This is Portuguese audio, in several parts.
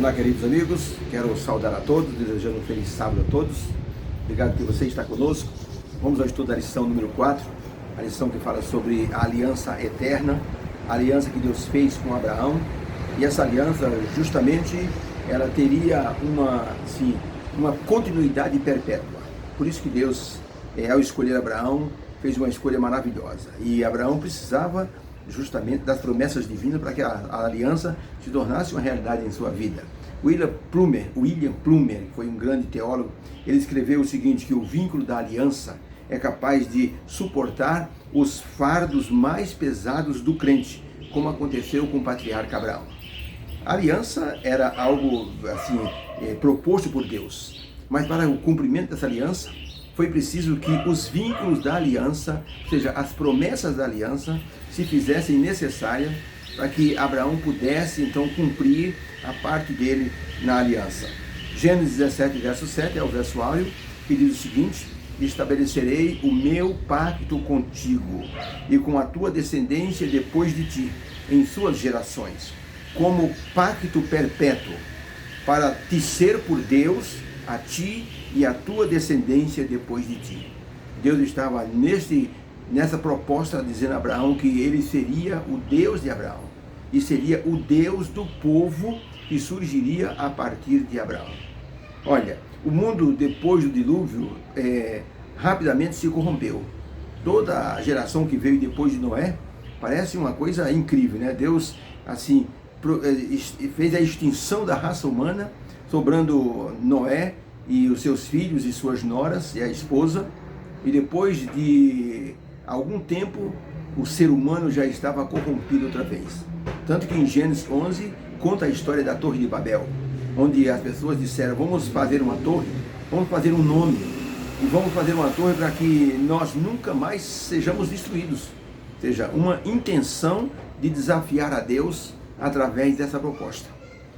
Olá, queridos amigos, quero saudar a todos, desejando um feliz sábado a todos. Obrigado por você estar conosco. Vamos ao estudo da lição número 4, a lição que fala sobre a aliança eterna, a aliança que Deus fez com Abraão. E essa aliança, justamente, ela teria uma continuidade perpétua. Por isso que Deus, ao escolher Abraão, fez uma escolha maravilhosa. E Abraão precisava justamente das promessas divinas para que a aliança se tornasse uma realidade em sua vida. William Plumer, que foi um grande teólogo, ele escreveu o seguinte, que o vínculo da aliança é capaz de suportar os fardos mais pesados do crente, como aconteceu com o patriarca Abraão. A aliança era algo proposto por Deus, mas para o cumprimento dessa aliança, foi preciso que os vínculos da aliança, ou seja, as promessas da aliança, se fizessem necessárias para que Abraão pudesse, então, cumprir a parte dele na aliança. Gênesis 17, verso 7, é o verso áureo, que diz o seguinte: estabelecerei o meu pacto contigo e com a tua descendência depois de ti, em suas gerações, como pacto perpétuo, para te ser por Deus, a ti e a tua descendência depois de ti. Deus estava nessa proposta dizendo a Abraão que ele seria o Deus de Abraão e seria o Deus do povo que surgiria a partir de Abraão. Olha, o mundo depois do dilúvio rapidamente se corrompeu. Toda a geração que veio depois de Noé parece uma coisa incrível, né? Deus fez a extinção da raça humana, sobrando Noé e os seus filhos e suas noras e a esposa, e depois de algum tempo o ser humano já estava corrompido outra vez. Tanto que em Gênesis 11 conta a história da Torre de Babel, onde as pessoas disseram: vamos fazer uma torre, vamos fazer um nome, e vamos fazer uma torre para que nós nunca mais sejamos destruídos. Ou seja, uma intenção de desafiar a Deus através dessa proposta.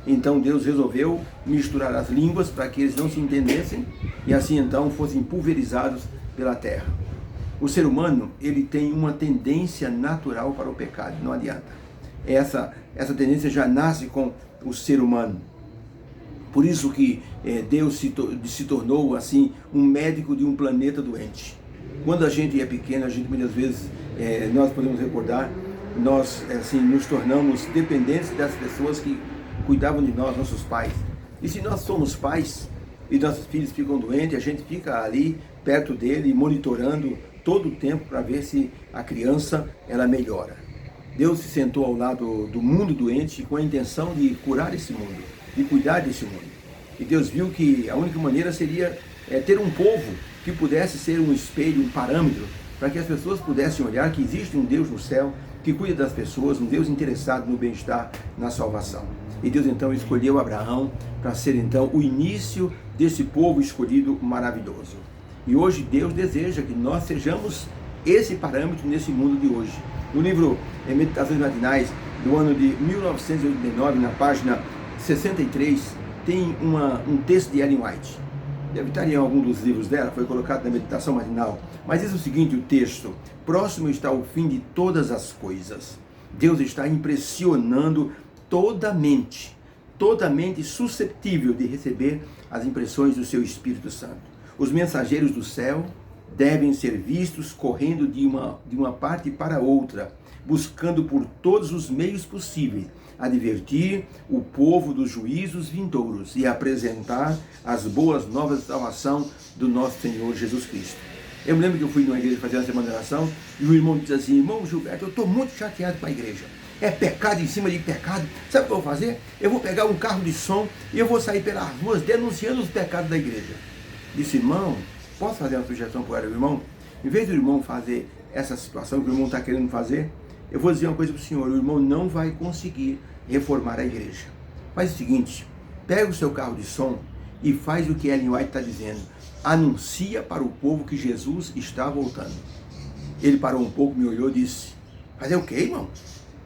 Então Deus resolveu misturar as línguas para que eles não se entendessem e assim então fossem pulverizados pela terra. O ser humano, ele tem uma tendência natural para o pecado, não adianta. Essa tendência já nasce com o ser humano. Por isso que Deus se tornou assim um médico de um planeta doente. Quando a gente é pequeno, a gente muitas vezes, nós podemos recordar, nós nos tornamos dependentes das pessoas que cuidavam de nós, nossos pais. E se nós somos pais e nossos filhos ficam doentes, a gente fica ali perto dele, monitorando todo o tempo para ver se a criança ela melhora. Deus se sentou ao lado do mundo doente com a intenção de curar esse mundo, de cuidar desse mundo. E Deus viu que a única maneira seria ter um povo que pudesse ser um espelho, um parâmetro, para que as pessoas pudessem olhar que existe um Deus no céu, que cuida das pessoas, um Deus interessado no bem-estar, na salvação. E Deus então escolheu Abraão para ser então o início desse povo escolhido maravilhoso. E hoje Deus deseja que nós sejamos esse parâmetro nesse mundo de hoje. No livro Meditações Matinais do ano de 1989, na página 63, tem um texto de Ellen White. Deve estar em algum dos livros dela, foi colocado na meditação matinal. Mas diz o seguinte, o texto: próximo está o fim de todas as coisas. Deus está impressionando toda a mente suscetível de receber as impressões do seu Espírito Santo. Os mensageiros do céu devem ser vistos correndo de uma parte para outra, buscando por todos os meios possíveis advertir o povo dos juízos vindouros e apresentar as boas novas de salvação do nosso Senhor Jesus Cristo. Eu me lembro que eu fui numa igreja fazer uma semana de oração e o irmão disse assim: irmão Gilberto, eu estou muito chateado com a igreja. É pecado em cima de pecado. Sabe o que eu vou fazer? Eu vou pegar um carro de som e eu vou sair pelas ruas denunciando os pecados da igreja. Disse: irmão, posso fazer uma sugestão para o irmão? Em vez do irmão fazer essa situação que o irmão está querendo fazer, eu vou dizer uma coisa para o senhor: o irmão não vai conseguir reformar a igreja. Faz o seguinte, pega o seu carro de som e faz o que Ellen White está dizendo. Anuncia para o povo que Jesus está voltando. Ele parou um pouco, me olhou e disse: fazer o quê, irmão?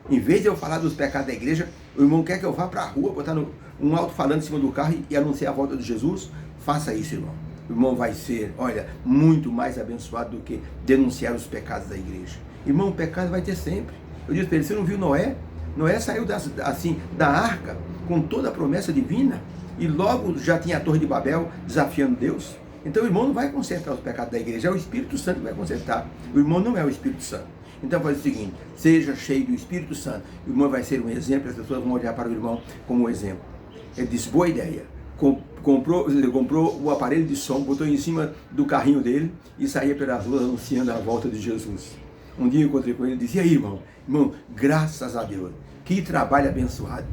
Em vez de eu falar dos pecados da igreja, o irmão quer que eu vá para a rua, botar um alto-falante em cima do carro e anunciar a volta de Jesus? Faça isso, irmão. O irmão vai ser, olha, muito mais abençoado do que denunciar os pecados da igreja. Irmão, o pecado vai ter sempre. Eu disse para ele: você não viu Noé? Noé saiu da arca com toda a promessa divina e logo já tinha a Torre de Babel desafiando Deus. Então o irmão não vai consertar os pecados da igreja, é o Espírito Santo que vai consertar. O irmão não é o Espírito Santo. Então faz o seguinte, seja cheio do Espírito Santo. O irmão vai ser um exemplo, as pessoas vão olhar para o irmão como um exemplo. Ele disse, boa ideia. Comprou o aparelho de som, botou em cima do carrinho dele e saía pelas ruas anunciando a volta de Jesus. Um dia eu encontrei com ele e disse, e aí irmão, graças a Deus, que trabalho abençoado.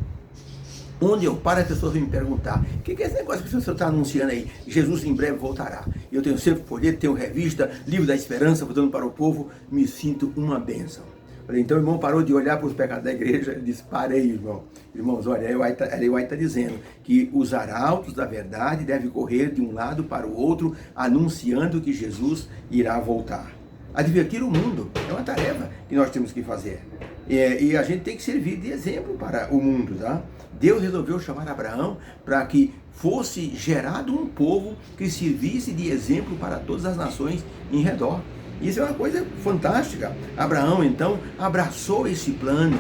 Onde eu paro, as pessoas vêm me perguntar, o que é esse negócio que o senhor está anunciando aí? Jesus em breve voltará. Eu tenho sempre folheto, tenho revista, livro da esperança, voltando para o povo, me sinto uma bênção. Falei, então o irmão parou de olhar para os pecados da igreja, ele disse, parei irmão. Irmãos, olha, Ellen White está dizendo que os arautos da verdade devem correr de um lado para o outro, anunciando que Jesus irá voltar. Advertir o mundo é uma tarefa que nós temos que fazer. E a gente tem que servir de exemplo para o mundo, tá? Deus resolveu chamar Abraão para que fosse gerado um povo que servisse de exemplo para todas as nações em redor. Isso é uma coisa fantástica. Abraão, então, abraçou esse plano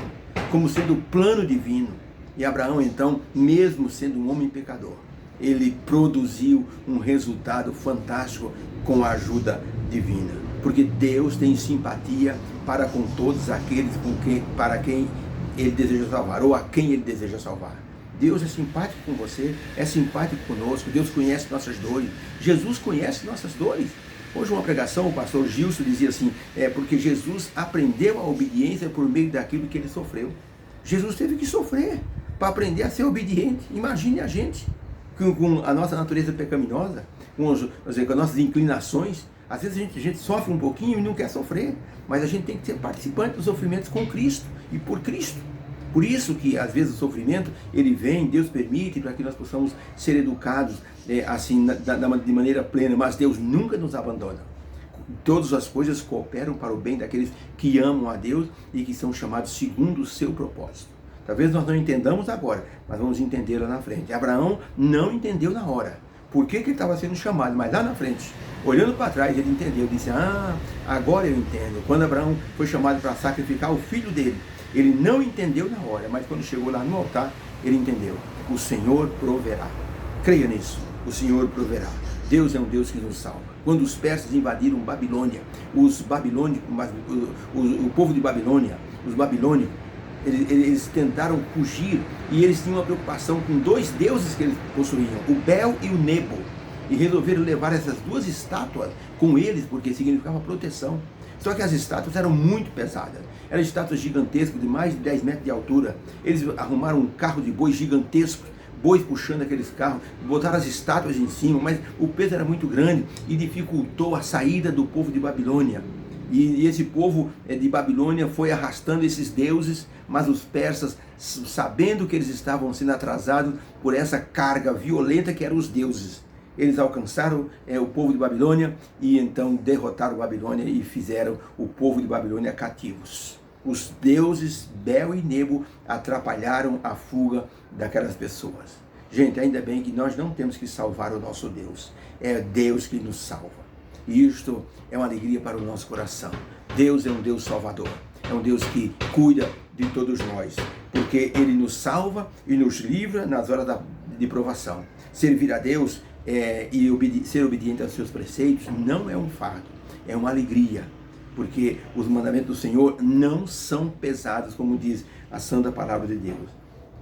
como sendo o plano divino. E Abraão, então, mesmo sendo um homem pecador, ele produziu um resultado fantástico com a ajuda divina. Porque Deus tem simpatia para com todos aqueles para quem ele deseja salvar, ou a quem ele deseja salvar. Deus é simpático com você, é simpático conosco, Deus conhece nossas dores, Jesus conhece nossas dores. Hoje uma pregação, o pastor Gilson dizia assim, porque Jesus aprendeu a obediência por meio daquilo que ele sofreu. Jesus teve que sofrer para aprender a ser obediente. Imagine a gente, com a nossa natureza pecaminosa, com as nossas inclinações. Às vezes a gente sofre um pouquinho e não quer sofrer, mas a gente tem que ser participante dos sofrimentos com Cristo e por Cristo. Por isso que às vezes o sofrimento, ele vem, Deus permite para que nós possamos ser educados assim, de maneira plena, mas Deus nunca nos abandona. Todas as coisas cooperam para o bem daqueles que amam a Deus e que são chamados segundo o seu propósito. Talvez nós não entendamos agora, mas vamos entender lá na frente. Abraão não entendeu na hora por que ele estava sendo chamado, mas lá na frente, olhando para trás, ele entendeu, disse, agora eu entendo. Quando Abraão foi chamado para sacrificar o filho dele, ele não entendeu na hora, mas quando chegou lá no altar, ele entendeu. O Senhor proverá. Creia nisso, o Senhor proverá. Deus é um Deus que nos salva. Quando os persas invadiram Babilônia, o povo de Babilônia, os babilônicos, eles tentaram fugir e eles tinham uma preocupação com dois deuses que eles possuíam, o Bel e o Nebo, e resolveram levar essas duas estátuas com eles, porque significava proteção. Só que as estátuas eram muito pesadas, eram estátuas gigantescas de mais de 10 metros de altura. Eles arrumaram um carro de bois gigantesco, bois puxando aqueles carros, botaram as estátuas em cima, mas o peso era muito grande e dificultou a saída do povo de Babilônia. E esse povo de Babilônia foi arrastando esses deuses, mas os persas, sabendo que eles estavam sendo atrasados por essa carga violenta que eram os deuses, eles alcançaram o povo de Babilônia e então derrotaram Babilônia e fizeram o povo de Babilônia cativos. Os deuses Bel e Nebo atrapalharam a fuga daquelas pessoas. Gente, ainda bem que nós não temos que salvar o nosso Deus, é Deus que nos salva. E isto é uma alegria para o nosso coração. Deus é um Deus salvador, é um Deus que cuida de todos nós, porque Ele nos salva e nos livra nas horas de provação. Servir a Deus e ser obediente aos seus preceitos não é um fardo, é uma alegria, porque os mandamentos do Senhor não são pesados, como diz a santa palavra de Deus.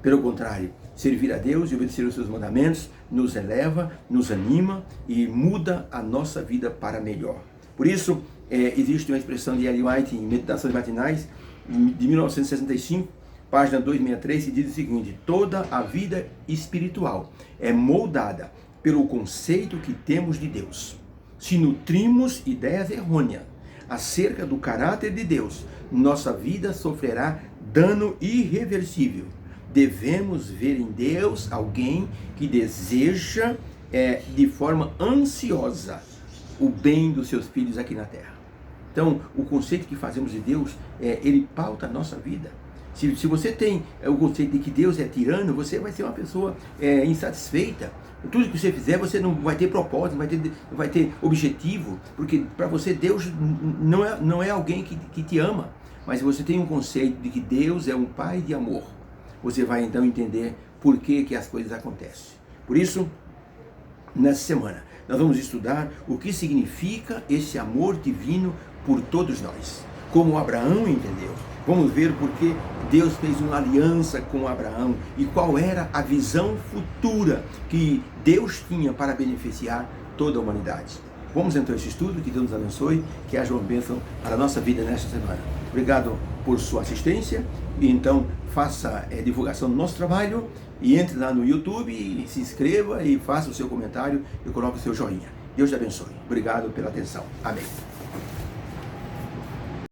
Pelo contrário, servir a Deus e obedecer aos seus mandamentos nos eleva, nos anima e muda a nossa vida para melhor. Por isso, existe uma expressão de Ellen White em Meditações Matinais, de 1965, página 263, que diz o seguinte: toda a vida espiritual é moldada pelo conceito que temos de Deus. Se nutrimos ideias errôneas acerca do caráter de Deus, nossa vida sofrerá dano irreversível. Devemos ver em Deus alguém que deseja de forma ansiosa o bem dos seus filhos aqui na terra. Então, o conceito que fazemos de Deus, ele pauta a nossa vida. Se você tem o conceito de que Deus é tirano, você vai ser uma pessoa insatisfeita. Tudo que você fizer, você não vai ter propósito, não vai ter objetivo, porque para você Deus não é alguém que te ama. mas se você tem um conceito de que Deus é um Pai de amor, você vai então entender por que as coisas acontecem. Por isso, nessa semana, nós vamos estudar o que significa esse amor divino por todos nós, como Abraão entendeu. Vamos ver por que Deus fez uma aliança com Abraão e qual era a visão futura que Deus tinha para beneficiar toda a humanidade. Vamos então a esse estudo, que Deus nos abençoe, que haja uma bênção para a nossa vida nesta semana. Obrigado por sua assistência, e então faça divulgação do nosso trabalho, e entre lá no YouTube, e se inscreva, e faça o seu comentário, e coloque o seu joinha. Deus te abençoe. Obrigado pela atenção. Amém.